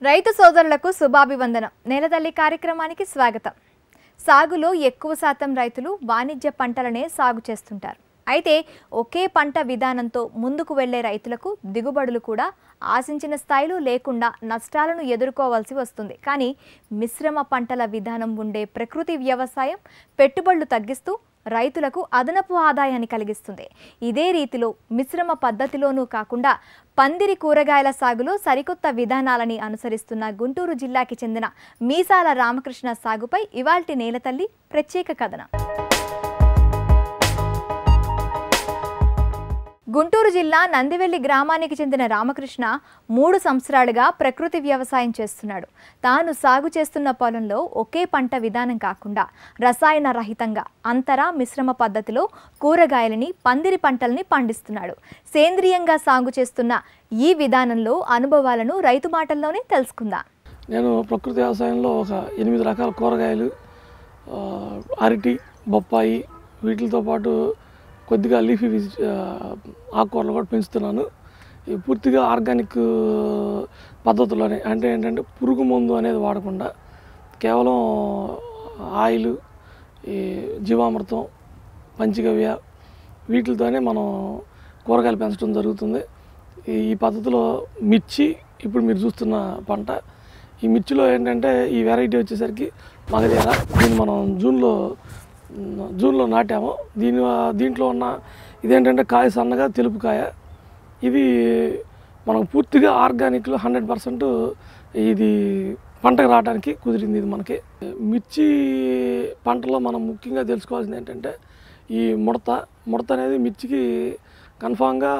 రైతు సోదరులకు శుభాభివందనం. నేలతల్లి కార్యక్రమానికి స్వాగతం. సాగులో ఎక్కువ శాతం రైతులు వాణిజ్య పంటలనే సాగు చేస్తుంటారు. అయితే ఒకే పంట విధానంతో ముందుకు వెళ్లే రైతులకు దిగుబడులు కూడా ఆశించిన స్థాయిలో లేకుండా నష్టాలను ఎదుర్కోవాల్సి వస్తుంది. కానీ మిశ్రమ పంటల విధానం ఉండే ప్రకృతి వ్యవసాయం పెట్టుబడులు తగ్గిస్తూ రైతులకు అదనపు ఆదాయాన్ని కలిగిస్తుంది. ఇదే రీతిలో మిశ్రమ పద్ధతిలోనూ కాకుండా పందిరి కూరగాయల సాగులో సరికొత్త విధానాలని అనుసరిస్తున్న గుంటూరు జిల్లాకి చెందిన మీసాల రామకృష్ణ సాగుపై ఇవాల్టి నేలతల్లి ప్రత్యేక కథనం. గుంటూరు జిల్లా నందివెల్లి గ్రామానికి చెందిన రామకృష్ణ 3 సంవత్సరాలుగా ప్రకృతి వ్యవసాయం చేస్తున్నాడు. తాను సాగు చేస్తున్న పొలంలో ఒకే పంట విధానం కాకుండా రసాయన రహితంగా అంతరా మిశ్రమ పద్ధతిలో కూరగాయలని పందిరి పంటల్ని పండిస్తున్నాడు. సేంద్రియంగా సాగు చేస్తున్న ఈ విధానంలో అనుభవాలను రైతు మాటల్లోనే తెలుసుకుందాం. నేను ప్రకృతి వ్యవసాయంలో ఒక 8 రకాల కూరగాయలు, అరటి, బొప్పాయి, వీటితో పాటు కొద్దిగా లీఫీ ఆకుకూరలు కూడా పెంచుతున్నాను. పూర్తిగా ఆర్గానిక్ పద్ధతిలోనే, అంటే ఏంటంటే పురుగు మందు అనేది వాడకుండా కేవలం ఆయిల్, ఈ జీవామృతం, పంచగవ్య వీటితోనే మనం కూరగాయలు పెంచడం జరుగుతుంది. ఈ పద్ధతిలో మిర్చి ఇప్పుడు మీరు చూస్తున్న పంట. ఈ మిర్చిలో ఏంటంటే ఈ వెరైటీ వచ్చేసరికి మగధీర. దీన్ని మనం జూన్లో నాటాము. దీంట్లో ఉన్న ఇదేంటంటే కాయ సన్నగా తెలుపు కాయ. ఇది మనం పూర్తిగా ఆర్గానిక్లో 100% ఇది పంటకు రావడానికి కుదిరింది. ఇది మనకి మిర్చి పంటలో మనం ముఖ్యంగా తెలుసుకోవాల్సింది ఏంటంటే ఈ ముడత అనేది మిర్చికి కన్ఫామ్గా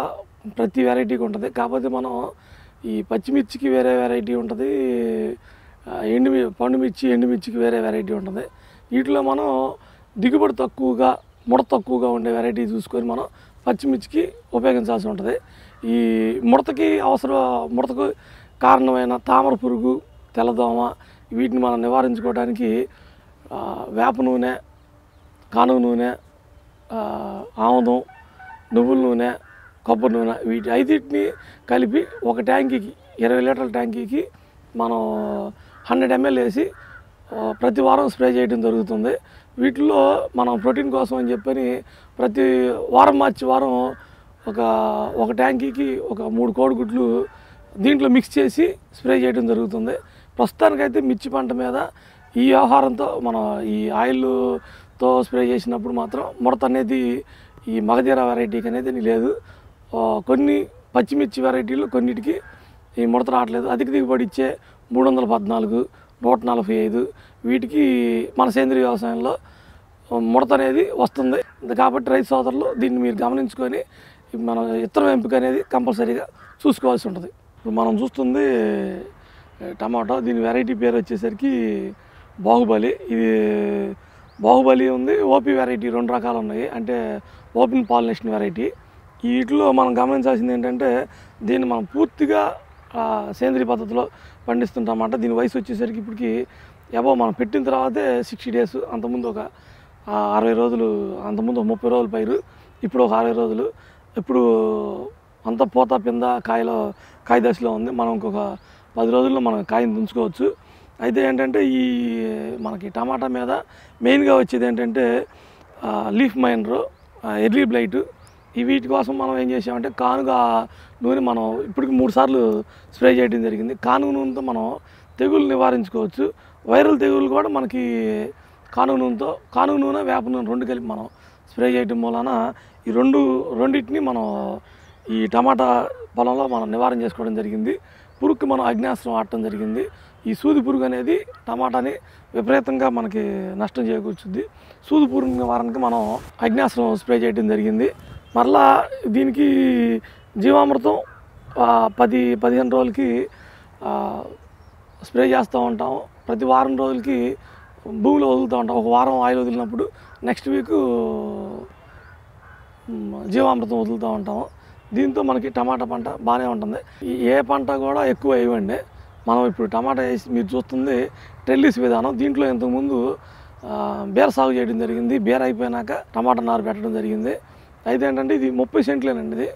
ప్రతి వెరైటీకి ఉంటుంది. కాకపోతే మనం ఈ పచ్చిమిర్చికి వేరే వెరైటీ ఉంటుంది, పండుమిర్చి ఎండుమిర్చికి వేరే వెరైటీ ఉంటుంది. వీటిలో మనం దిగుబడి తక్కువగా, ముడత తక్కువగా ఉండే వెరైటీ చూసుకొని మనం పచ్చిమిర్చికి ఉపయోగించాల్సి ఉంటుంది. ఈ ముడతకు కారణమైన తామర పురుగు, తెల్లదోమ వీటిని మనం నివారించుకోవడానికి వేప నూనె, కానుగ నూనె, ఆముదం, నువ్వుల నూనె, కొబ్బరి నూనె వీటి 5టిని కలిపి ఒక ట్యాంకీకి 20 లీటర్ల ట్యాంకీకి మనం 100 ml వేసి ప్రతి వారం స్ప్రే చేయడం జరుగుతుంది. వీటిలో మనం ప్రోటీన్ కోసం అని చెప్పని ప్రతి వారం మార్చి వారం ఒక ట్యాంకీకి ఒక 3 కోడిగుడ్లు దీంట్లో మిక్స్ చేసి స్ప్రే చేయడం జరుగుతుంది. ప్రస్తుతానికైతే మిర్చి పంట మీద ఈ ఆహారంతో మనం ఈ ఆయిల్తో స్ప్రే చేసినప్పుడు మాత్రం ముడత అనేది ఈ మగధీర వెరైటీకి అనేది లేదు. కొన్ని పచ్చిమిర్చి వెరైటీలు కొన్నిటికి ఈ ముడత రావట్లేదు. అధిక దిగుబడి ఇచ్చే 314, 145 వీటికి మన సేంద్రీయ వ్యవసాయంలో ముడత అనేది వస్తుంది. కాబట్టి రైతు సోదరులు దీన్ని మీరు గమనించుకొని మన ఇత్తనం ఎంపిక అనేది కంపల్సరీగా చూసుకోవాల్సి ఉంటుంది. ఇప్పుడు మనం చూస్తుంది టమాటో. దీని వెరైటీ పేరు వచ్చేసరికి బాహుబలి. ఇది బాహుబలి ఉంది, ఓపీ వెరైటీ 2 రకాలు ఉన్నాయి. అంటే ఓపెన్ పాలినేషన్ వెరైటీ. వీటిలో మనం గమనించాల్సింది ఏంటంటే దీన్ని మనం పూర్తిగా సేంద్రీయ పద్ధతిలో పండిస్తుంటామంట. దీని వయసు వచ్చేసరికి ఇప్పటికి మనం పెట్టిన తర్వాతే 60 days. అంతకుముందు ఒక 60 రోజులు, అంతకుముందు 30 రోజులు పైరు, ఇప్పుడు ఒక 60 రోజులు. ఇప్పుడు అంతా పూత పింద కాయ దశలో ఉంది. మనం ఇంకొక 10 రోజుల్లో మనం కాయని తుంచుకోవచ్చు. అయితే ఏంటంటే ఈ మనకి టమాటా మీద మెయిన్గా వచ్చేది ఏంటంటే లీఫ్ మైనర్, ఎర్లీ బ్లైట్. వీటి కోసం మనం ఏం చేసామంటే కానుగ నూనె మనం ఇప్పటికి 3 సార్లు స్ప్రే చేయడం జరిగింది. కానుగ నూనెతో మనం తెగులు నివారించుకోవచ్చు. వైరల్ తెగులు కూడా మనకి కానుగ నూనె, వేప నూనె 2 కలిపి మనం స్ప్రే చేయడం మూలన ఈ రెండింటిని మనం ఈ టమాటా పొలంలో మనం నివారణ చేసుకోవడం జరిగింది. పురుగుకి మనం అగ్నాస్త్రం వాడటం జరిగింది. ఈ సూది పురుగు అనేది టమాటాని విపరీతంగా మనకి నష్టం చేకూర్చుద్ది. సూది పురుగు నివారణకి మనం అగ్నాస్త్రం స్ప్రే చేయడం జరిగింది. మరలా దీనికి జీవామృతం 10-15 రోజులకి స్ప్రే చేస్తూ ఉంటాము. ప్రతి వారం రోజులకి భూమిలో వదులుతూ ఉంటాం. ఒక వారం ఆయిల్ వదిలినప్పుడు నెక్స్ట్ వీక్ జీవామృతం వదులుతూ ఉంటాము. దీంతో మనకి టమాటా పంట బాగానే ఉంటుంది. ఏ పంట కూడా ఎక్కువ వేయవండి. మనం ఇప్పుడు టమాటా వేసి మీరు చూస్తుంది ట్రెల్లిస్ విధానం. దీంట్లో ఇంతకుముందు బీర సాగు చేయడం జరిగింది. బీర అయిపోయినాక టమాటా నారు పెట్టడం జరిగింది. అయితే ఏంటంటే ఇది 30 సెంట్లేనండి. ఇది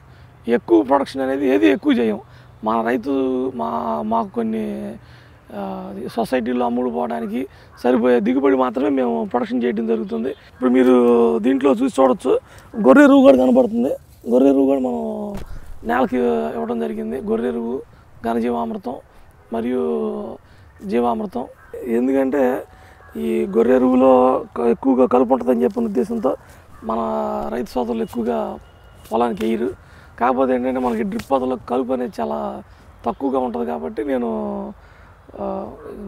ఎక్కువ ప్రొడక్షన్ అనేది ఏది ఎక్కువ చేయం. మా రైతు మాకు కొన్ని సొసైటీలో అమ్ముడుపోవడానికి సరిపోయే దిగుబడి మాత్రమే మేము ప్రొడక్షన్ చేయడం జరుగుతుంది. ఇప్పుడు మీరు దీంట్లో చూడొచ్చు, గొర్రె ఎరువు కూడా కనబడుతుంది. గొర్రె ఎరువు కూడా మనం నేలకి ఇవ్వడం జరిగింది. గొర్రె ఎరువు, ఘనజీవామృతం మరియు జీవామృతం. ఎందుకంటే ఈ గొర్రె ఎరువులో ఎక్కువగా కలుపు ఉంటుందని చెప్పిన ఉద్దేశంతో మన రైతు సోదరులు ఎక్కువగా పొలానికి వేయరు. కాకపోతే ఏంటంటే మనకి డ్రిప్ పద్ధతిలో కలుపు అనేది చాలా తక్కువగా ఉంటుంది కాబట్టి నేను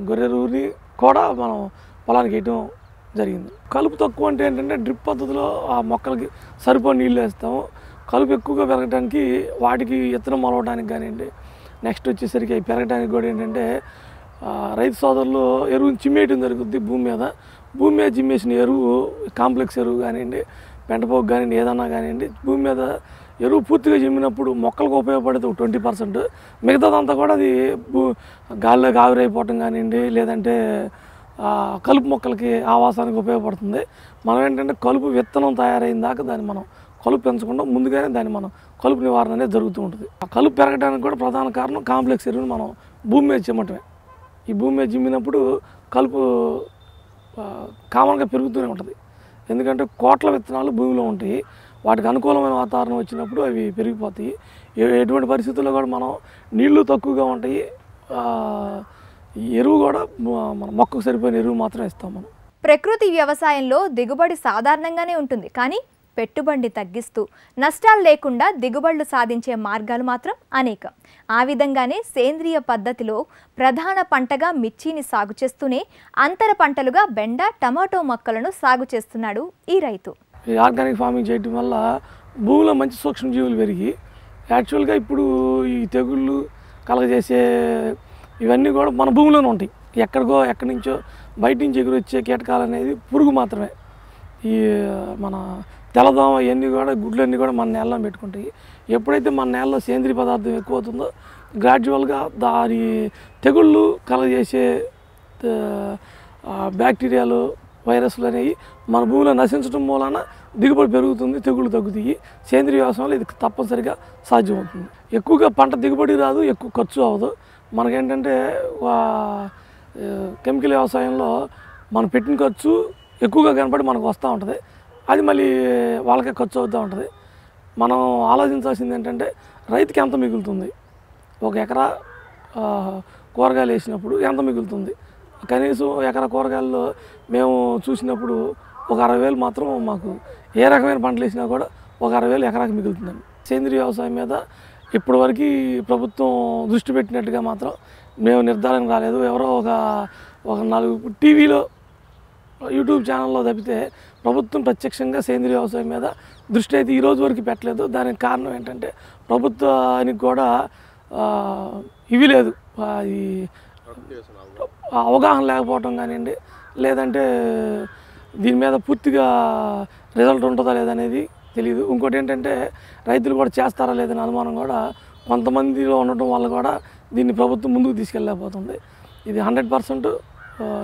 గొర్రె ఎరువుని కూడా మనం పొలానికి వేయటం జరిగింది. కలుపు తక్కువ అంటే ఏంటంటే డ్రిప్ పద్ధతిలో ఆ మొక్కలకి సరిపోని నీళ్ళు వేస్తాము. కలుపు ఎక్కువగా పెరగడానికి వాటికి విత్తనం మొలవడానికి కానివ్వండి, నెక్స్ట్ వచ్చేసరికి అవి పెరగడానికి కూడా ఏంటంటే రైతు సోదరులు ఎరువుని చిమ్మేయటం జరుగుద్ది. భూమి మీద చిమ్మేసిన ఎరువు, కాంప్లెక్స్ ఎరువు కానివ్వండి, పెంటపోగు కానివ్వండి, ఏదన్నా కానివ్వండి, భూమి మీద ఎరువు పూర్తిగా చిమ్మినప్పుడు మొక్కలకు ఉపయోగపడేది 20%. మిగతాదంతా కూడా అది గాలిలోకి ఆవిరైపోవటం కానివ్వండి, లేదంటే కలుపు మొక్కలకి ఆవాసానికి ఉపయోగపడుతుంది. మనం ఏంటంటే కలుపు విత్తనం తయారైన దాకా దాన్ని మనం కలుపు పెంచకుండా ముందుగానే దాన్ని మనం కలుపు నివారణ అనేది జరుగుతూ ఉంటుంది. ఆ కలుపు పెరగడానికి కూడా ప్రధాన కారణం కాంప్లెక్స్ ఎరువుని మనం భూమి మీద చిమ్మటమే. ఈ భూమి మీద చిమ్మినప్పుడు కలుపు కామన్గా పెరుగుతూనే ఉంటుంది. ఎందుకంటే కోట్ల విత్తనాలు భూమిలో ఉంటాయి. వాటికి అనుకూలమైన వాతావరణం వచ్చినప్పుడు అవి పెరిగిపోతాయి. ఎటువంటి పరిస్థితుల్లో కూడా మనం నీళ్లు తక్కువగా ఉంటాయి. ఎరువు కూడా మన మొక్కకు సరిపోయిన ఎరువు మాత్రం ఇస్తాం మనం. ప్రకృతి వ్యవసాయంలో దిగుబడి సాధారణంగానే ఉంటుంది, కానీ పెట్టుబడి తగ్గిస్తూ నష్టాలు లేకుండా దిగుబడులు సాధించే మార్గాలు మాత్రం అనేకం. ఆ విధంగానే సేంద్రియ పద్ధతిలో ప్రధాన పంటగా మిర్చిని సాగు చేస్తూనే అంతర పంటలుగా బెండ, టమాటో మొక్కలను సాగు చేస్తున్నాడు ఈ రైతు. ఈ ఆర్గానిక్ ఫార్మింగ్ చేయడం వల్ల భూమిలో మంచి సూక్ష్మజీవులు పెరిగి యాక్చువల్గా ఇప్పుడు ఈ తెగుళ్ళు కలగజేసే ఇవన్నీ కూడా మన భూమిలోనే ఉంటాయి. ఎక్కడి నుంచో బయట నుంచి ఎగురు వచ్చే కీటకాలు అనేది పురుగు మాత్రమే. ఈ మన తెల్లదోమ ఇవన్నీ కూడా గుడ్లన్నీ కూడా మన నేలలో పెట్టుకుంటాయి. ఎప్పుడైతే మన నేలలో సేంద్రీయ పదార్థం ఎక్కువ అవుతుందో గ్రాడ్యువల్గా దాని తెగుళ్ళు కలగజేసే బ్యాక్టీరియాలు, వైరస్లు అనేవి మన భూమిలో నశించడం మూలన దిగుబడి పెరుగుతుంది, తెగుళ్ళు తగ్గుతాయి. సేంద్రీయ వ్యవసాయంలో ఇది తప్పనిసరిగా సాధ్యమవుతుంది. ఎక్కువగా పంట దిగుబడి రాదు, ఎక్కువ ఖర్చు అవ్వదు. మనకేంటంటే కెమికల్ వ్యవసాయంలో మనం పెట్టిన ఖర్చు ఎక్కువగా కనపడి మనకు వస్తూ ఉంటుంది. అది మళ్ళీ వాళ్ళకే ఖర్చు అవుతూ ఉంటుంది. మనం ఆలోచించాల్సింది ఏంటంటే రైతుకి ఎంత మిగులుతుంది, ఒక ఎకరా కూరగాయలు వేసినప్పుడు ఎంత మిగులుతుంది. కనీసం ఎకరా కూరగాయల్లో మేము చూసినప్పుడు ఒక 60,000 మాత్రం మాకు ఏ రకమైన పంటలు వేసినా కూడా ఒక 60,000 ఎకరాకి మిగులుతుందండి. సేంద్రీయ వ్యవసాయం మీద ఇప్పటివరకు ప్రభుత్వం దృష్టి పెట్టినట్టుగా మాత్రం మేము నిర్ధారణ రాలేదు. ఎవరో ఒక 4 టీవీలో, యూట్యూబ్ ఛానల్లో తప్పితే ప్రభుత్వం ప్రత్యక్షంగా సేంద్రీయ వ్యవసాయం మీద దృష్టి అయితే ఈరోజు వరకు పెట్టలేదు. దానికి కారణం ఏంటంటే ప్రభుత్వానికి కూడా ఇవి లేదు, ఈ అవగాహన లేకపోవటం కానివ్వండి, లేదంటే దీని మీద పూర్తిగా రిజల్ట్ ఉంటుందా లేదనేది తెలియదు. ఇంకోటి ఏంటంటే రైతులు కూడా చేస్తారా లేదని అనుమానం కూడా కొంతమందిలో ఉండటం వల్ల కూడా దీన్ని ప్రభుత్వం ముందుకు తీసుకెళ్ళలేకపోతుంది. ఇది 100%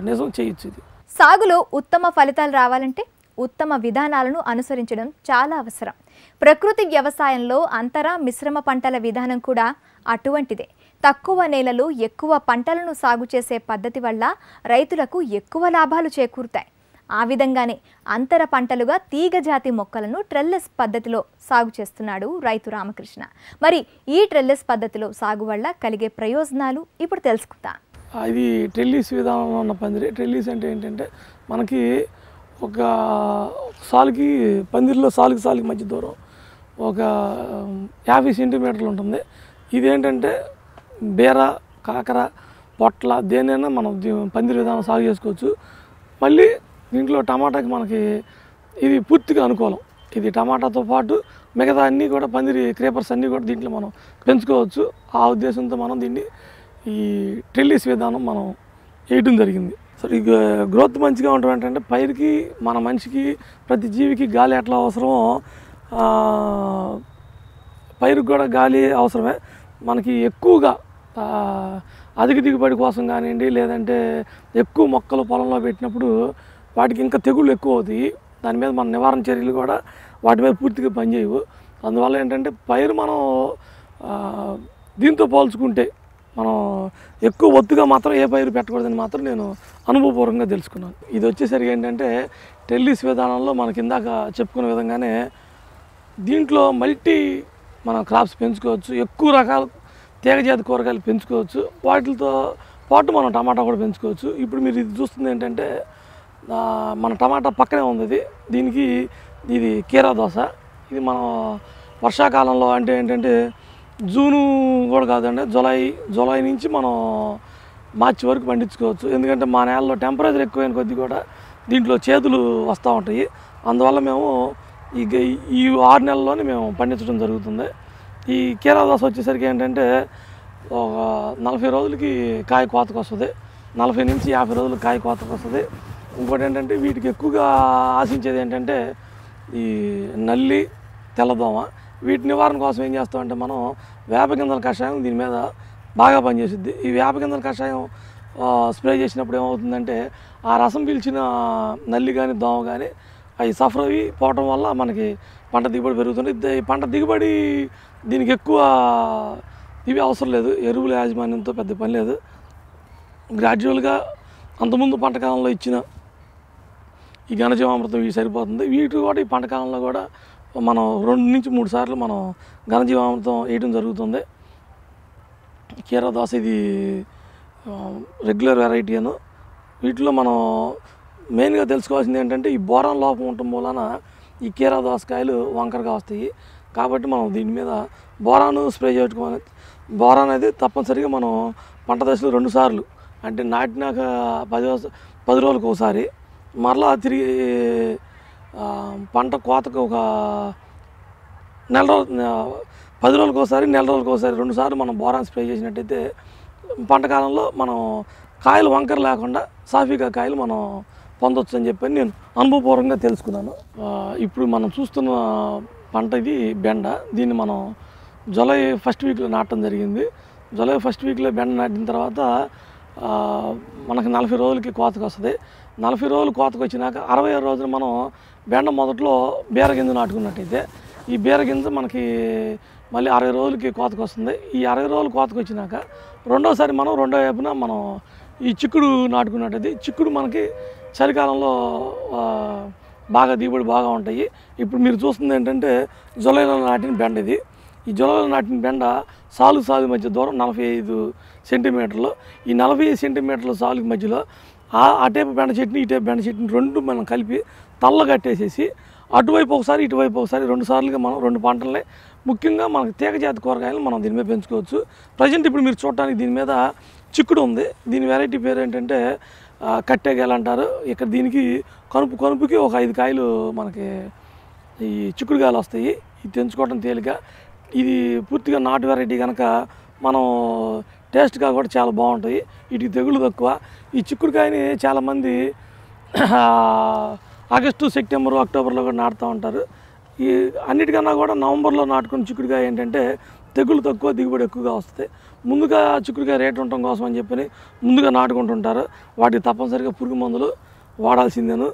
నిజం చేయొచ్చు. ఇది సాగులో ఉత్తమ ఫలితాలు రావాలంటే ఉత్తమ విధానాలను అనుసరించడం చాలా అవసరం. ప్రకృతి వ్యవసాయంలో అంతర మిశ్రమ పంటల విధానం కూడా అటువంటిదే. తక్కువ నేలలో ఎక్కువ పంటలను సాగు చేసే పద్ధతి వల్ల రైతులకు ఎక్కువ లాభాలు చేకూరుతాయి. ఆ విధంగానే అంతర పంటలుగా తీగ జాతి మొక్కలను ట్రెల్లెస్ పద్ధతిలో సాగు చేస్తున్నాడు రైతు రామకృష్ణ. మరి ఈ ట్రెల్లెస్ పద్ధతిలో సాగు వల్ల కలిగే ప్రయోజనాలు ఇప్పుడు తెలుసుకుందాం. ఇది ట్రెల్లీస్ విధానంలో ఉన్న పందిరి. ట్రెల్లీస్ అంటే ఏంటంటే మనకి ఒక సాలుకి పందిరిలో సాలుకి మధ్య దూరం ఒక 50 సెంటీమీటర్లు ఉంటుంది. ఇదేంటంటే బీర, కాకర, పొట్ల దేనైనా మనం పందిరి విధానం సాగు చేసుకోవచ్చు. మళ్ళీ దీంట్లో టమాటాకి మనకి ఇది పూర్తిగా అనుకూలం. ఇది టమాటాతో పాటు మిగతా అన్నీ కూడా పందిరి క్రేపర్స్ అన్నీ కూడా దీంట్లో మనం పెంచుకోవచ్చు. ఆ ఉద్దేశంతో మనం దీన్ని ఈ ట్రెల్లీస్ విధానం మనం వేయడం జరిగింది. సో ఈ గ్రోత్ మంచిగా ఉండడం ఏంటంటే పైరుకి, మన మనిషికి, ప్రతి జీవికి గాలి ఎట్లా అవసరమో పైరుకి కూడా గాలి అవసరమే. మనకి ఎక్కువగా అధిక దిగుబడి కోసం కానివ్వండి, లేదంటే ఎక్కువ మొక్కలు పొలంలో పెట్టినప్పుడు వాటికి ఇంకా తెగుళ్ళు ఎక్కువ అవుతాయి. దాని మీద మన నివారణ చర్యలు కూడా వాటి మీద పూర్తిగా పనిచేయవు. అందువల్ల ఏంటంటే పైరు మనం దీంతో పోల్చుకుంటే మనం ఎక్కువ ఒత్తుగా మాత్రం ఏ పైరు పెట్టకూడదని మాత్రం నేను అనుభవపూర్వకంగా తెలుసుకున్నాను. ఇది వచ్చేసరికి ఏంటంటే టెల్లిస్ విధానంలో మనకి ఇందాక చెప్పుకున్న విధంగానే దీంట్లో మనం క్రాప్స్ పెంచుకోవచ్చు, ఎక్కువ రకాల తీగజాతి కూరగాయలు పెంచుకోవచ్చు, వాటితో పాటు మనం టమాటా కూడా పెంచుకోవచ్చు. ఇప్పుడు మీరు ఇది చూస్తుంది ఏంటంటే మన టమాటా పక్కనే ఉంది. ఇది కీరా దోస. ఇది మనం వర్షాకాలంలో అంటే ఏంటంటే జూను కూడా కాదండి, జూలై నుంచి మనం మార్చి వరకు పండించుకోవచ్చు. ఎందుకంటే మా నేలలో టెంపరేచర్ ఎక్కువైన కొద్దీ కూడా దీంట్లో చేతులు వస్తూ ఉంటాయి. అందువల్ల మేము ఈ 6 నెలల్లోనే మేము పండించడం జరుగుతుంది. ఈ కీరా దోస వచ్చేసరికి ఏంటంటే ఒక 40 రోజులకి కాయ కోతకు వస్తుంది, 40 నుంచి 50 రోజులకి కాయ కోతకు వస్తుంది. ఇంకోటి ఏంటంటే వీటికి ఎక్కువగా ఆశించేది ఏంటంటే ఈ నల్లి, తెల్లదోమ. వీటి నివారణ కోసం ఏం చేస్తామంటే మనం వేపగింజల కషాయం దీని మీద బాగా పనిచేస్తుంది. ఈ వేపగింజల కషాయం స్ప్రే చేసినప్పుడు ఏమవుతుందంటే ఆ రసం పీల్చిన నల్లి కానీ దోమ కానీ అవి సఫర్ అవి పోవటం వల్ల మనకి పంట దిగుబడి పెరుగుతుంది. ఈ పంట దిగుబడి దీనికి ఎక్కువ ఇవి అవసరం లేదు, ఎరువుల యాజమాన్యంతో పెద్ద పని లేదు. గ్రాడ్యువల్గా అంతకుముందు పంట కాలంలో ఇచ్చిన ఈ ఘనజీవామృతం ఇవి సరిపోతుంది. వీటి కూడా ఈ పంట కాలంలో కూడా మనం 2 నుంచి 3 సార్లు మనం ఘనజీవామృతం వేయడం జరుగుతుంది. కీరా దోస ఇది రెగ్యులర్ వెరైటీ అను. వీటిలో మనం మెయిన్గా తెలుసుకోవాల్సింది ఏంటంటే ఈ బోరాన్ లోపం ఉండటం మూలన ఈ కీరా దోసకాయలు వంకరగా వస్తాయి. కాబట్టి మనం దీని మీద బోరాను స్ప్రే చేసుకోవాలి. బోరాన్ అనేది తప్పనిసరిగా మనం పంట దశలో 2 సార్లు, అంటే నాటినాక 10 రోజులకు ఒకసారి, మరలా తిరిగి పంట కోతకు ఒక 10 రోజులకు ఒకసారి, నెల రోజులకు ఒకసారి 2 సార్లు మనం బోరాన్ స్ప్రే చేసినట్టయితే పంట కాలంలో మనం కాయలు వంకర లేకుండా సాఫీగా కాయలు మనం పొందొచ్చు అని చెప్పి నేను అనుభవపూర్వకంగా తెలుసుకున్నాను. ఇప్పుడు మనం చూస్తున్న పంట ఇది బెండ. దీన్ని మనం జూలై 1st వీక్లో నాటడం జరిగింది. జూలై 1st వీక్లో బెండ నాటిన తర్వాత మనకి 40 రోజులకి కోతకు వస్తుంది. 40 రోజులు కోతకు వచ్చినాక 60 రోజున మనం బెండ మొదట్లో బీరగింజ నాటుకున్నట్టయితే ఈ బీరగింజ మనకి మళ్ళీ 60 రోజులకి కోతకు వస్తుంది. ఈ 60 రోజులు కోతకు వచ్చినాక రెండోసారి మనం రెండో వైపున మనం ఈ చిక్కుడు నాటుకున్నట్టయితే చిక్కుడు మనకి చలికాలంలో బాగా దిగుబడి బాగా ఉంటాయి. ఇప్పుడు మీరు చూస్తుంది ఏంటంటే జూలైలో నాటిన బెండ ఇది. ఈ జూలైలో నాటిన బెండ సాలు మధ్య దూరం 45 సెంటీమీటర్లు. ఈ 45 సెంటీమీటర్ల సాలుకి మధ్యలో ఆ టైపు బెండ చెట్టుని ఈ టైపు బెండ చెట్టుని 2 మనం కలిపి తల్ల కట్టేసేసి అటువైపు ఒకసారి ఇటువైపు ఒకసారి 2 సార్లుగా మనం 2 పంటలనే ముఖ్యంగా మనకు తీగజాతి కూరగాయలు మనం దీని మీద పెంచుకోవచ్చు. ప్రజెంట్ ఇప్పుడు మీరు చూడటానికి దీని మీద చిక్కుడు ఉంది. దీని వెరైటీ పేరు ఏంటంటే కట్టెగాయలు అంటారు. ఇక్కడ దీనికి కనుపుకి ఒక 5 కాయలు మనకి ఈ చిక్కుడుకాయలు వస్తాయి. ఇది తెంచుకోవడం తేలిక. ఇది పూర్తిగా నాటు వెరైటీ కనుక మనం టేస్ట్గా కూడా చాలా బాగుంటాయి. వీటికి తెగులు తక్కువ. ఈ చిక్కుడుకాయని చాలామంది ఆగస్టు, సెప్టెంబర్, అక్టోబర్లో కూడా నాటుతూ ఉంటారు. ఈ అన్నిటికన్నా కూడా నవంబర్లో నాటుకున్న చిక్కుడుకాయ ఏంటంటే తెగులు తక్కువ, దిగుబడి ఎక్కువగా వస్తుంది. ముందుగా చిక్కుడుకాయ రేటు ఉండటం కోసం అని చెప్పి ముందుగా నాటుకుంటుంటారు. వాటికి తప్పనిసరిగా పురుగు మందులు వాడాల్సిందేను.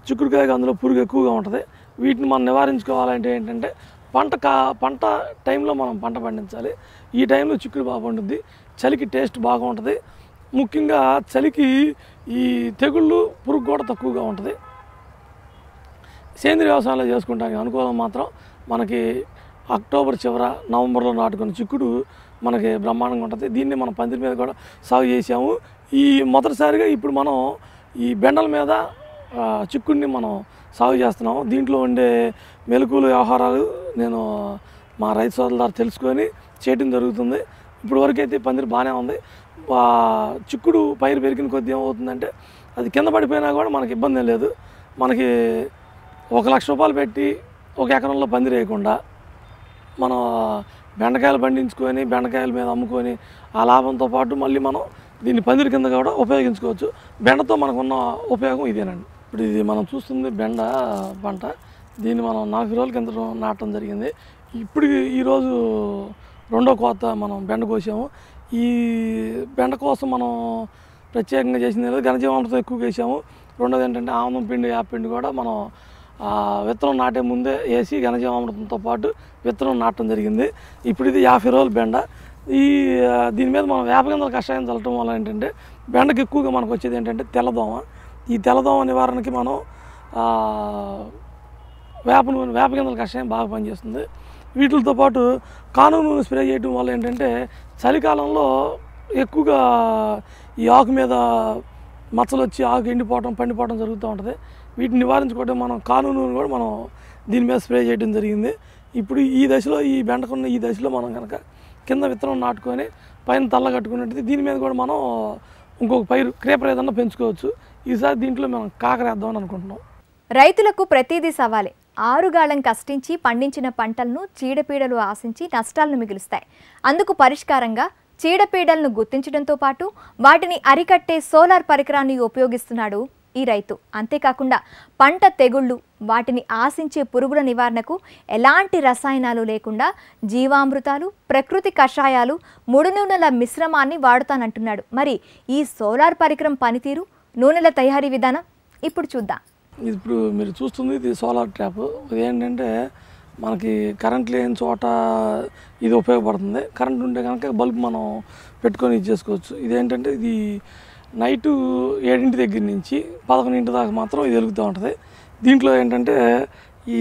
చిక్కుడుకాయకి అందులో పురుగు ఎక్కువగా ఉంటుంది. వీటిని మనం నివారించుకోవాలంటే ఏంటంటే పంట టైంలో మనం పంట పండించాలి. ఈ టైంలో చిక్కుడు బాగా పండుద్ది. చలికి టేస్ట్ బాగా ఉంటుంది. ముఖ్యంగా చలికి ఈ తెగుళ్ళు, పురుగు కూడా తక్కువగా ఉంటుంది. సేంద్రీయ వ్యవసాయంలో చేసుకుంటానికి అనుకూలం మాత్రం మనకి అక్టోబర్ చివర, నవంబర్లో నాటుకున్న చిక్కుడు మనకి బ్రహ్మాండంగా ఉంటుంది. దీన్ని మనం పందిరి మీద కూడా సాగు చేసాము. ఈ మొదటిసారిగా ఇప్పుడు మనం ఈ బెండల మీద చిక్కుడిని మనం సాగు చేస్తున్నాము. దీంట్లో ఉండే మెలకువలు, వ్యవహారాలు నేను మా రైతు సోదరుల ద్వారా తెలుసుకొని చేయడం జరుగుతుంది. ఇప్పుడు వరకు అయితే పందిరి బాగానే ఉంది. చిక్కుడు పైరు పెరిగిన కొద్ది ఏమవుతుందంటే అది కింద పడిపోయినా కూడా మనకి ఇబ్బంది లేదు. మనకి 1 లక్ష రూపాయలు పెట్టి 1 ఎకరంలో పందిరి వేయకుండా మనం బెండకాయలు పండించుకొని బెండకాయల మీద అమ్ముకొని ఆ లాభంతో పాటు మళ్ళీ మనం దీన్ని పందిరి కింద కూడా ఉపయోగించుకోవచ్చు. బెండతో మనకున్న ఉపయోగం ఇదేనండి. ఇప్పుడు ఇది మనం చూస్తుంది బెండ పంట. దీన్ని మనం 40 రోజుల కింద నాటడం జరిగింది. ఇప్పుడు ఈరోజు 2వ కోత మనం బెండ కోసాము. ఈ బెండ కోసం మనం ప్రత్యేకంగా చేసింది లేదు, ఘనజీవామృతం ఎక్కువగా వేసాము. రెండోది ఏంటంటే ఆముదం పిండి, యాపిండి కూడా మనం విత్తనం నాటే ముందే వేసి ఘనజీవామృతంతో పాటు విత్తనం నాటడం జరిగింది. ఇప్పుడు ఇది 50 రోజుల బెండ. ఈ దీని మీద మనం వేపగింజల కషాయం చల్లటం వల్ల ఏంటంటే బెండకు ఎక్కువగా మనకు వచ్చేది ఏంటంటే తెల్లదోమ. ఈ తెల్లదోమ నివారణకి మనం వేపగింజల కషాయం బాగా పనిచేస్తుంది. వీటితో పాటు కానుగ నూనె స్ప్రే చేయడం వల్ల ఏంటంటే చలికాలంలో ఎక్కువగా ఈ ఆకు మీద మచ్చలు వచ్చి ఆకు ఎండిపోవడం పండిపోవడం జరుగుతూ ఉంటుంది. వీటిని నివారించుకోవడం మనం కానుగ నూనె కూడా మనం దీని మీద స్ప్రే చేయడం జరిగింది. ఇప్పుడు ఈ దశలో ఈ బెండకున్న ఈ దశలో మనం కనుక కింద విత్తనం నాటుకొని పైన తల్ల కట్టుకున్నట్టు దీని మీద కూడా మనం ఇంకొక పైరు క్రేపర్ ఏదన్నా పెంచుకోవచ్చు. ఈసారి దీంట్లో మనం కాకరేద్దామని అనుకుంటున్నాం. రైతులకు ప్రతిదీ సవాలే. ఆరుగాలం కష్టించి పండించిన పంటలను చీడపీడలు ఆశించి నష్టాలను మిగులుస్తాయి. అందుకు పరిష్కారంగా చీడపీడలను గుర్తించడంతో పాటు వాటిని అరికట్టే సోలార్ పరికరాన్ని ఉపయోగిస్తున్నాడు ఈ రైతు. అంతేకాకుండా పంట తెగుళ్ళు, వాటిని ఆశించే పురుగుల నివారణకు ఎలాంటి రసాయనాలు లేకుండా జీవామృతాలు, ప్రకృతి కషాయాలు, ముడి నూనెల మిశ్రమాన్ని వాడుతానంటున్నాడు. మరి ఈ సోలార్ పరికరం పనితీరు, నూనెల తయారీ విధానం ఇప్పుడు చూద్దాం. ఇప్పుడు మీరు చూస్తుంది ఇది సోలార్ ట్రాప్. ఇది ఏంటంటే మనకి కరెంట్ లేని చోట ఇది ఉపయోగపడుతుంది. కరెంట్ ఉంటే కనుక బల్బ్ మనం పెట్టుకొని ఇది చేసుకోవచ్చు. ఇదేంటంటే ఇది నైటు 7 దగ్గర నుంచి 11 దాకా మాత్రం ఇది వెలుగుతూ ఉంటుంది. దీంట్లో ఏంటంటే ఈ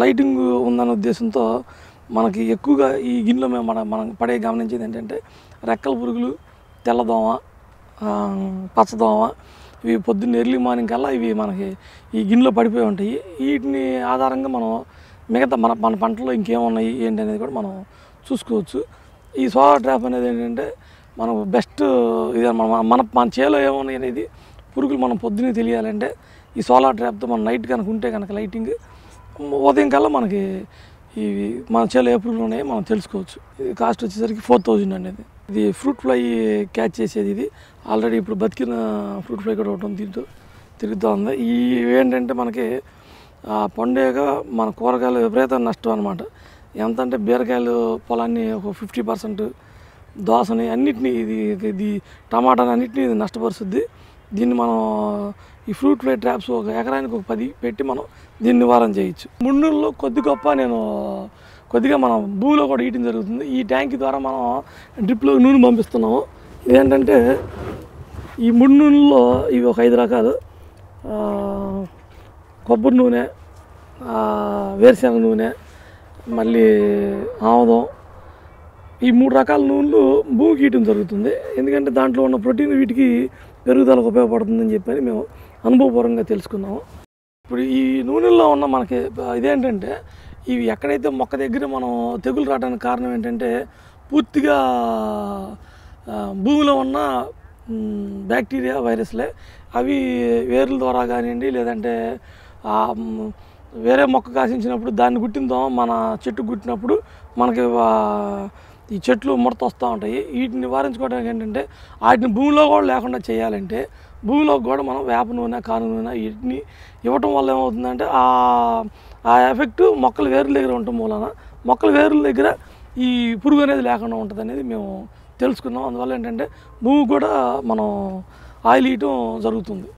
లైటింగ్ ఉందనే ఉద్దేశంతో మనకి ఎక్కువగా ఈ గిన్నెలో మనం పడే గమనించేది ఏంటంటే రెక్కల పురుగులు, తెల్లదోమ, పచ్చదోమ, ఇవి పొద్దున్న ఎర్లీ మార్నింగ్ కల్లా ఇవి మనకి ఈ గిన్నెలో పడిపోయి ఉంటాయి. వీటిని ఆధారంగా మనం మిగతా మన పంటలో ఇంకేమున్నాయి ఏంటి అనేది కూడా మనం చూసుకోవచ్చు. ఈ సోలార్ ట్రాప్ అనేది ఏంటంటే మనం బెస్ట్ ఇది. మన చేలో ఏమున్నాయి అనేది పురుగులు మనం పొద్దున్నే తెలియాలంటే ఈ సోలార్ ట్రాప్తో మనం నైట్ కనుక ఉంటే కనుక లైటింగ్ ఉదయం కల్లా మనకి ఇవి మన చేలో ఏ పురుగులు ఉన్నాయో మనం తెలుసుకోవచ్చు. ఇది కాస్ట్ వచ్చేసరికి 4000 అనేది. ఇది ఫ్రూట్ ఫ్లై క్యాచ్ చేసేది. ఇది ఆల్రెడీ ఇప్పుడు బతికిన ఫ్రూట్ ఫ్లై కూడా ఒకటి దీంతో తిరుగుతూ ఉంది. ఇవి ఏంటంటే మనకి పండుగ మన కూరగాయలు విపరీత నష్టం అనమాట. ఎంత అంటే బీరకాయలు పొలాన్ని ఒక 50%, దోసని అన్నిటినీ ఇది టమాటాని అన్నిటినీ ఇది నష్టపరుస్తుంది. దీన్ని మనం ఈ ఫ్రూట్ ఫ్లై ట్రాప్స్ ఒక ఎకరానికి ఒక 10 పెట్టి మనం దీన్ని నివారణ చేయొచ్చు. మున్నూరులో కొద్దిగా మనం భూమిలో కూడా ఈయటం జరుగుతుంది. ఈ ట్యాంక్ ద్వారా మనం డ్రిప్లో నూనె పంపిస్తున్నాము. ఇదేంటంటే ఈ ముడి నూనెలో ఇవి ఒక 5 రకాలు: కొబ్బరి నూనె, వేరుశనగ నూనె, మళ్ళీ ఆముదం. ఈ 3 రకాల నూనెలు భూమికి ఇయటం జరుగుతుంది. ఎందుకంటే దాంట్లో ఉన్న ప్రోటీన్ వీటికి పెరుగుదలకు ఉపయోగపడుతుందని చెప్పని మేము అనుభవపూర్వకంగా తెలుసుకున్నాము. ఇప్పుడు ఈ నూనెల్లో ఉన్న మనకి ఇదేంటంటే ఇవి ఎక్కడైతే మొక్క దగ్గర మనం తెగులు రావడానికి కారణం ఏంటంటే పూర్తిగా భూమిలో ఉన్న బ్యాక్టీరియా, వైరస్లే. అవి వేర్ల ద్వారా కానివ్వండి, లేదంటే వేరే మొక్క కాసించినప్పుడు దాన్ని గుట్టిందాం మన చెట్టు గుట్టినప్పుడు మనకి ఈ చెట్లు ముడత వస్తూ ఉంటాయి. వీటిని నివారించుకోవడానికి ఏంటంటే వాటిని భూమిలో కూడా లేకుండా చేయాలంటే భూమిలో కూడా మనం వేప నూనె, కానుగ నూనె వీటిని ఇవ్వటం వల్ల ఏమవుతుందంటే ఆ ఎఫెక్ట్ మొక్కల వేరుల దగ్గర ఉండటం మూలన మొక్కల వేరుల దగ్గర ఈ పురుగు అనేది లేకుండా ఉంటుంది అనేది మేము తెలుసుకున్నాం. అందువల్ల ఏంటంటే భూమి కూడా మనం ఆయిల్ ఇవ్వటం జరుగుతుంది.